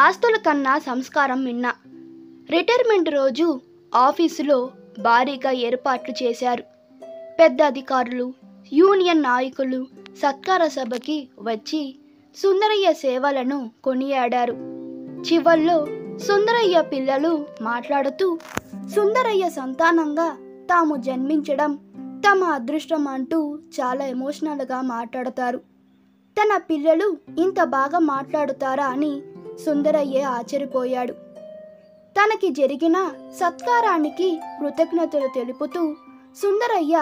ఆస్తుల కన్నా సంస్కారం మిన్న. రిటైర్మెంట్ రోజు ఆఫీసులో భారీగా ఏర్పాట్లు చేశారు. పెద్ద అధికారులు, యూనియన్ నాయకులు సత్కార సభకి వచ్చి సుందరయ్య సేవలను కొనియాడారు. చివర్లో సుందరయ్య పిల్లలు మాట్లాడుతూ సుందరయ్య సంతానంగా తాము జన్మించడం తమ అదృష్టం అంటూ చాలా ఎమోషనల్గా మాట్లాడతారు. తన పిల్లలు ఇంత బాగా మాట్లాడుతారా అని సుందరయ్య ఆశ్చర్యపోయాడు. తనకి జరిగిన సత్కారానికి కృతజ్ఞతలు తెలుపుతూ సుందరయ్య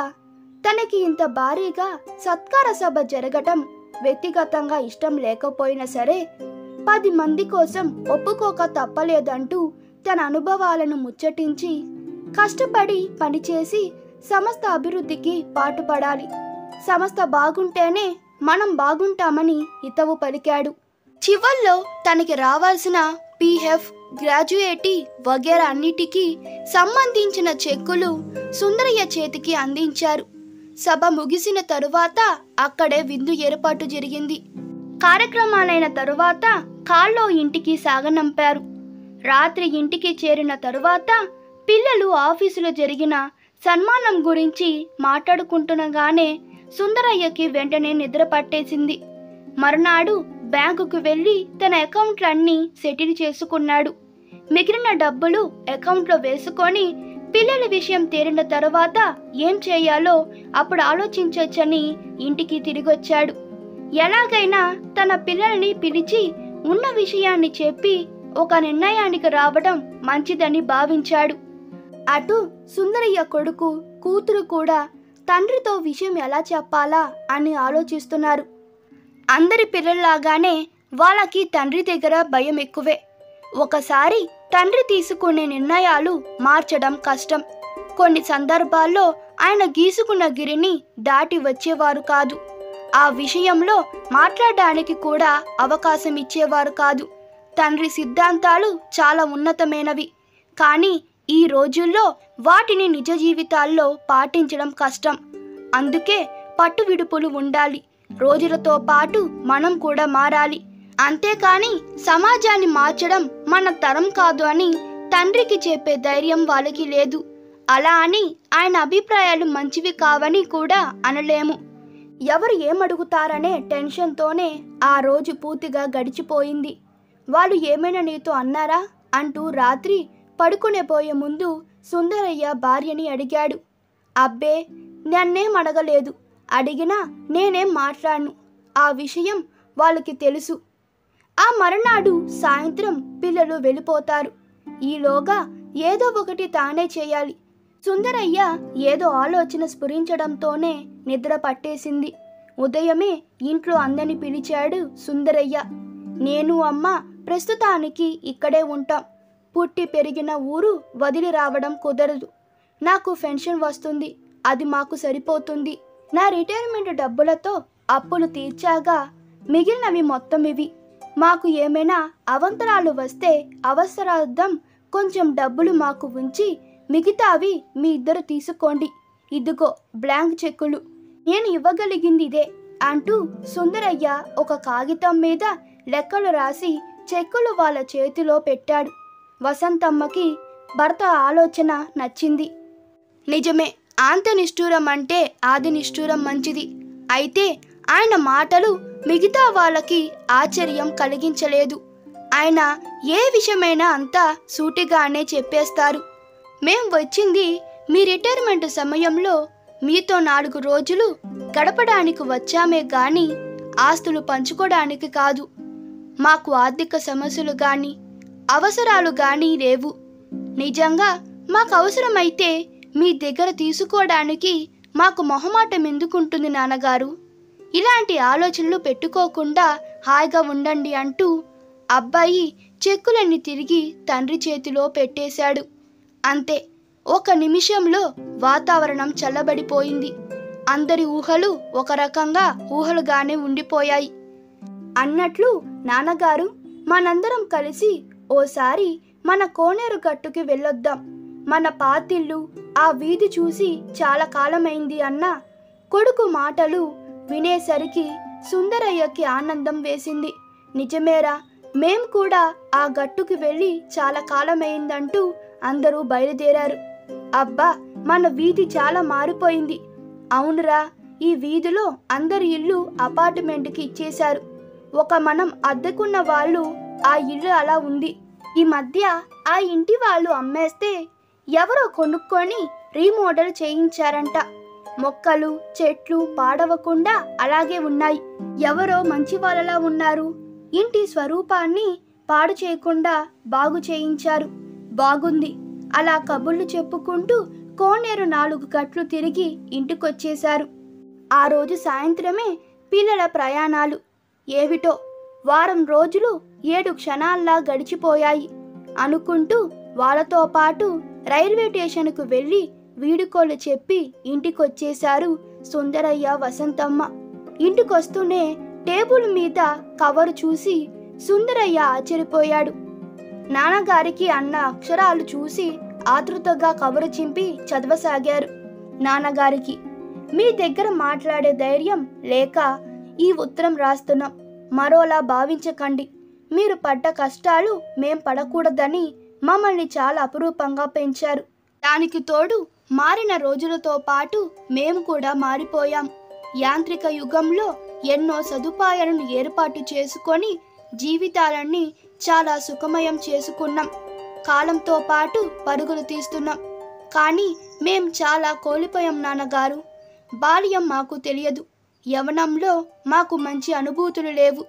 తనకి ఇంత భారీగా సత్కార సభ జరగటం వ్యక్తిగతంగా ఇష్టం లేకపోయినా సరే 10 మంది కోసం ఒప్పుకోక తప్పలేదంటూ తన అనుభవాలను ముచ్చటించి కష్టపడి పనిచేసి సంస్థ అభివృద్ధికి పాటుపడాలి, సంస్థ బాగుంటేనే మనం బాగుంటామని హితవు పలికాడు. చివర్లో తనకి రావాల్సిన PF, గ్రాడ్యుయేటీ వగేరా అన్నిటికీ సంబంధించిన చెక్కులు సుందరయ్య చేతికి అందించారు. సభ ముగిసిన తరువాత అక్కడే విందు ఏర్పాటు జరిగింది. కార్యక్రమాలైన తరువాత కాల్లో ఇంటికి సాగనంపారు. రాత్రి ఇంటికి చేరిన తరువాత పిల్లలు ఆఫీసులో జరిగిన సన్మానం గురించి మాట్లాడుకుంటుండగానే సుందరయ్యకి వెంటనే నిద్ర పట్టేసింది. మరునాడు బ్యాంకుకు వెళ్ళి తన అకౌంట్లన్నీ సెటిల్ చేసుకున్నాడు. మిగిలిన డబ్బులు అకౌంట్లో వేసుకొని పిల్లల విషయం తేలిన తరువాత ఏం చేయాలో అప్పుడు ఆలోచించొచ్చని ఇంటికి తిరిగొచ్చాడు. ఎలాగైనా తన పిల్లల్ని పిలిచి ఉన్న విషయాన్ని చెప్పి ఒక నిర్ణయానికి రావడం మంచిదని భావించాడు. అటు సుందరయ్య కొడుకు, కూతురు కూడా తండ్రితో విషయం ఎలా చెప్పాలా అని ఆలోచిస్తున్నారు. అందరి పిల్లల్లాగానే వాళ్ళకి తండ్రి దగ్గర భయం ఎక్కువే. ఒకసారి తండ్రి తీసుకునే నిర్ణయాలు మార్చడం కష్టం. కొన్ని సందర్భాల్లో ఆయన గీసుకున్న గిరిని దాటి వచ్చేవారు కాదు. ఆ విషయంలో మాట్లాడడానికి కూడా అవకాశం ఇచ్చేవారు కాదు. తండ్రి సిద్ధాంతాలు చాలా ఉన్నతమైనవి, కానీ ఈ రోజుల్లో వాటిని నిజ జీవితాల్లో పాటించడం కష్టం. అందుకే పట్టు విడుపులు ఉండాలి. రోజులతో పాటు మనం కూడా మారాలి. అంతేకాని సమాజాన్ని మార్చడం మన తరం కాదు అని తండ్రికి చెప్పే ధైర్యం వాళ్ళకి లేదు. అలా అని ఆయన అభిప్రాయాలు మంచివి కావని కూడా అనలేము. ఎవరు ఏమడుగుతారనే టెన్షన్తోనే ఆ రోజు పూర్తిగా గడిచిపోయింది. వాళ్ళు ఏమైనా నీతో అన్నారా అంటూ రాత్రి పడుకునే పోయే ముందు సుందరయ్య భార్యని అడిగాడు. అబ్బే, నన్నేం అడగలేదు. అడిగినా నేనేం మాట్లాడను. ఆ విషయం వాళ్ళకి తెలుసు. ఆ మరునాడు సాయంత్రం పిల్లలు వెళ్ళిపోతారు. ఈలోగా ఏదో ఒకటి తానే చేయాలి. సుందరయ్య ఏదో ఆలోచన స్ఫురించడంతోనే నిద్ర పట్టేసింది. ఉదయమే ఇంట్లో అందరిని పిలిచాడు సుందరయ్య. నేను అమ్మ ప్రస్తుతానికి ఇక్కడే ఉంటాం. పుట్టి పెరిగిన ఊరు వదిలి రావడం కుదరదు. నాకు పెన్షన్ వస్తుంది, అది మాకు సరిపోతుంది. నా రిటైర్మెంట్ డబ్బులతో అప్పులు తీర్చాగా మిగిలినవి మొత్తం ఇవి. మాకు ఏమైనా అవంతరాలు వస్తే అవసరార్థం కొంచెం డబ్బులు మాకు ఉంచి మిగతావి మీ ఇద్దరు తీసుకోండి. ఇదిగో బ్లాంక్ చెక్కులు, నేను ఇవ్వగలిగింది ఇదే అంటూ సుందరయ్య ఒక కాగితం మీద లెక్కలు రాసి చెక్కులు వాళ్ళ చేతిలో పెట్టాడు. వసంతమ్మకి భర్త ఆలోచన నచ్చింది. నిజమే, ఆంత నిష్ఠూరం అంటే ఆది నిష్ఠూరం మంచిది. అయితే ఆయన మాటలు మిగతా వాళ్ళకి ఆశ్చర్యం కలిగించలేదు. ఆయన ఏ విషయమైనా అంతా సూటిగానే చెప్పేస్తారు. మేం వచ్చింది మీ రిటైర్మెంట్ సమయంలో మీతో 4 రోజులు గడపడానికి వచ్చామే గాని ఆస్తులు పంచుకోవడానికి కాదు. మాకు ఆర్థిక సమస్యలు కానీ అవసరాలు కానీ లేవు. నిజంగా మాకు అవసరమైతే మీ దగ్గర తీసుకోవడానికి మాకు మొహమాటం ఎందుకుంటుంది నాన్నగారు? ఇలాంటి ఆలోచనలు పెట్టుకోకుండా హాయిగా ఉండండి అంటూ అబ్బాయి చెక్కులన్నీ తిరిగి తండ్రి చేతిలో పెట్టేశాడు. అంతే, ఒక నిమిషంలో వాతావరణం చల్లబడిపోయింది. అందరి ఊహలు ఒక రకంగా ఊహలుగానే ఉండిపోయాయి. అన్నట్లు నాన్నగారు, మనందరం కలిసి ఓసారి మన కోనేరు గట్టుకి వెళ్ళొద్దాం. మన పాతిళ్ళు, ఆ వీధి చూసి చాలా కాలమైంది అన్న కొడుకు మాటలు వినేసరికి సుందరయ్యకి ఆనందం వేసింది. నిజమేరా, మేం కూడా ఆ గట్టుకి వెళ్ళి చాలా కాలమైందంటూ అందరూ బయలుదేరారు. అబ్బా, మన వీధి చాలా మారిపోయింది. అవునురా, ఈ వీధిలో అందరి ఇల్లు అపార్ట్మెంట్కి ఇచ్చేశారు. ఒక మనం అద్దెకున్న వాళ్ళు ఆ ఇల్లు అలా ఉంది. ఈ మధ్య ఆ ఇంటి వాళ్ళు అమ్మేస్తే ఎవరో కొనుక్కొని రీమోడల్ చేయించారంట. మొక్కలు చెట్లు పాడవకుండా అలాగే ఉన్నాయి. ఎవరో మంచి వాళ్ళలా ఉన్నారు. ఇంటి స్వరూపాన్ని పాడు చేయకుండా బాగు చేయించారు. బాగుంది. అలా కబుర్లు చెప్పుకుంటూ కోనేరు 4 గట్లు తిరిగి ఇంటికొచ్చేశారు. ఆ రోజు సాయంత్రమే పిల్లల ప్రయాణాలు. ఏమిటో వారం రోజులు 7 క్షణాల్లా గడిచిపోయాయి అనుకుంటూ వాళ్ళతో పాటు రైల్వే స్టేషన్కు వెళ్ళి వీడుకోలు చెప్పి ఇంటికొచ్చేశారు సుందరయ్య, వసంతమ్మ. ఇంటికొస్తూనే టేబుల్ మీద కవరు చూసి సుందరయ్య ఆశ్చర్యపోయాడు. నాన్నగారికి అన్న అక్షరాలు చూసి ఆతృతగా కవరు చింపి చదవసాగారు. నాన్నగారికి, మీ దగ్గర మాట్లాడే ధైర్యం లేక ఈ ఉత్తరం రాస్తున్నాం. మరోలా భావించకండి. మీరు పడ్డ కష్టాలు మేం పడకూడదని మమ్మల్ని చాలా అపురూపంగా పెంచారు. దానికి తోడు మారిన రోజులతో పాటు మేము కూడా మారిపోయాం. యాంత్రిక యుగంలో ఎన్నో సదుపాయాలను ఏర్పాటు చేసుకొని జీవితాలన్నీ చాలా సుఖమయం చేసుకున్నాం. కాలంతో పాటు పరుగులు తీస్తున్నాం. కానీ మేం చాలా కోల్పోయాం నాన్నగారు. బాల్యం మాకు తెలియదు. యవ్వనంలో మాకు మంచి అనుభూతులు లేవు.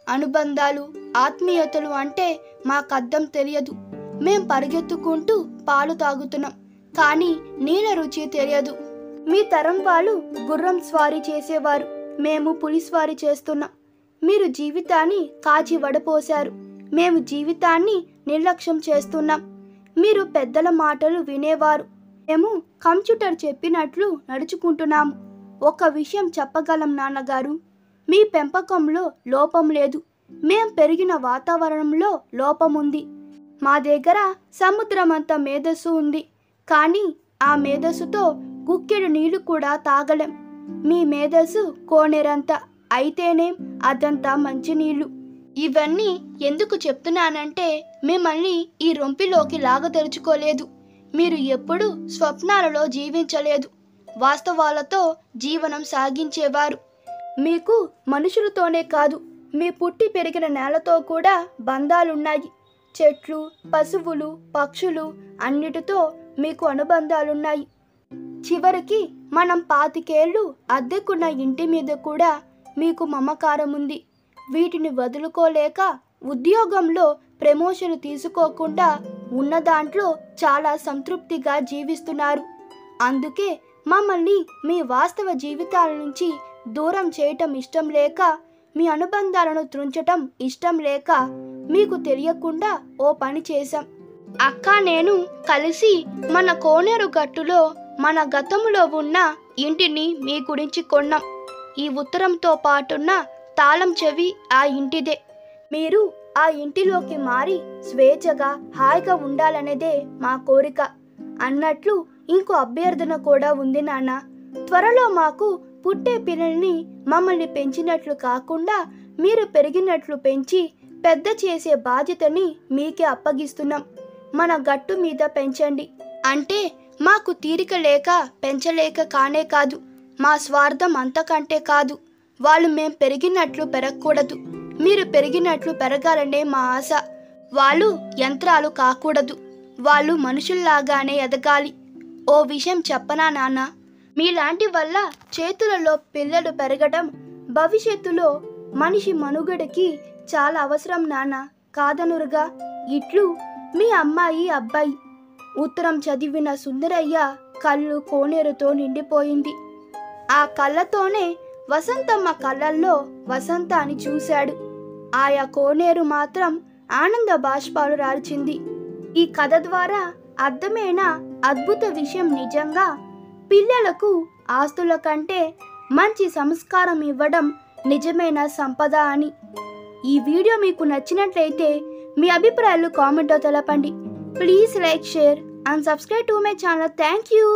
అనుబంధాలు, ఆత్మీయతలు అంటే మాకర్థం తెలియదు. మేం పరిగెత్తుకుంటూ పాలు తాగుతున్నాం, కానీ నీళ్ళ రుచి తెలియదు. మీ తరం వాళ్ళు గుర్రం స్వారీ చేసేవారు, మేము పులిస్వారీ చేస్తున్నాం. మీరు జీవితాన్ని కాచి వడపోశారు, మేము జీవితాన్ని నిర్లక్ష్యం చేస్తున్నాం. మీరు పెద్దల మాటలు వినేవారు, మేము కంప్యూటర్ చెప్పినట్లు నడుచుకుంటున్నాము. ఒక విషయం చెప్పగలం నాన్నగారు, మీ పెంపకంలో లోపం లేదు. మేం పెరిగిన వాతావరణంలో లోపముంది. మా దగ్గర సముద్రమంత మేధస్సు ఉంది, కానీ ఆ మేధస్సుతో గుక్కెడు నీళ్లు కూడా తాగలేం. మీ మేధస్సు కోనేరంతా, అయితేనే అదంతా మంచినీళ్ళు. ఇవన్నీ ఎందుకు చెప్తున్నానంటే మిమ్మల్ని ఈ రొంపిలోకి లాగదలుచుకోలేదు. మీరు ఎప్పుడూ స్వప్నాలలో జీవించలేదు, వాస్తవాలతో జీవనం సాగించేవారు. మీకు మనుషులతోనే కాదు, మీ పుట్టి పెరిగిన నేలతో కూడా బంధాలున్నాయి. చెట్లు, పశువులు, పక్షులు అన్నిటితో మీకు అనుబంధాలున్నాయి. చివరికి మనం 25 ఏళ్ళు అద్దెకున్న ఇంటి మీద కూడా మీకు మమకారం ఉంది. వీటిని వదులుకోలేక ఉద్యోగంలో ప్రమోషన్ తీసుకోకుండా ఉన్న దాంట్లో చాలా సంతృప్తిగా జీవిస్తున్నారు. అందుకే మమ్మల్ని మీ వాస్తవ జీవితాల నుంచి దూరం చేయటం ఇష్టం లేక, మీ అనుబంధాలను త్రుంచటం ఇష్టం లేక మీకు తెలియకుండా ఓ పని చేశాం. అక్క నేను కలిసి మన కోనేరు గట్టులో మన గతంలో ఉన్న ఇంటిని మీ గురించి కొన్నాం. ఈ ఉత్తరంతో పాటున్న తాళం చెవి ఆ ఇంటిదే. మీరు ఆ ఇంటిలోకి మారి స్వేచ్ఛగా హాయిగా ఉండాలనేదే మా కోరిక. అన్నట్లు ఇంకో అభ్యర్థన కూడా ఉంది నాన్న. త్వరలో మాకు పుట్టే పిల్లల్ని మమ్మల్ని పెంచినట్లు కాకుండా మీరు పెరిగినట్లు పెంచి పెద్ద చేసే బాధ్యతని మీకే అప్పగిస్తున్నాం. మన గట్టు మీద పెంచండి. అంటే మాకు తీరిక లేక పెంచలేక కానే కాదు, మా స్వార్థం అంతకంటే కాదు. వాళ్ళు మేం పెరిగినట్లు పెరగకూడదు, మీరు పెరిగినట్లు పెరగాలనే మా ఆశ. వాళ్ళు యంత్రాలు కాకూడదు, వాళ్ళు మనుషుల్లాగానే ఎదగాలి. ఓ విషయం చెప్పనా నాన్న, మీలాంటి వల్ల చేతులలో పిల్లలు పెరగడం భవిష్యత్తులో మనిషి మనుగడకి చాలా అవసరం నాన్న, కాదనురుగా. ఇట్లు మీ అమ్మాయి అబ్బాయి. ఉత్తరం చదివిన సుందరయ్య కళ్ళు కోనేరుతో నిండిపోయింది. ఆ కళ్ళతోనే వసంతమ్మ కళ్ళల్లో వసంతాన్ని చూశాడు. ఆయా కోనేరు మాత్రం ఆనంద బాష్పాలు రాల్చింది. ఈ కథ ద్వారా అర్థమైన అద్భుత విషయం నిజంగా పిల్లలకు ఆస్తుల కంటే మంచి సంస్కారం ఇవ్వడం నిజమైన సంపద అని. ఈ వీడియో మీకు నచ్చినట్లయితే మీ అభిప్రాయాలు కామెంట్లో తెలపండి. Please like, share and subscribe to my channel. Thank you.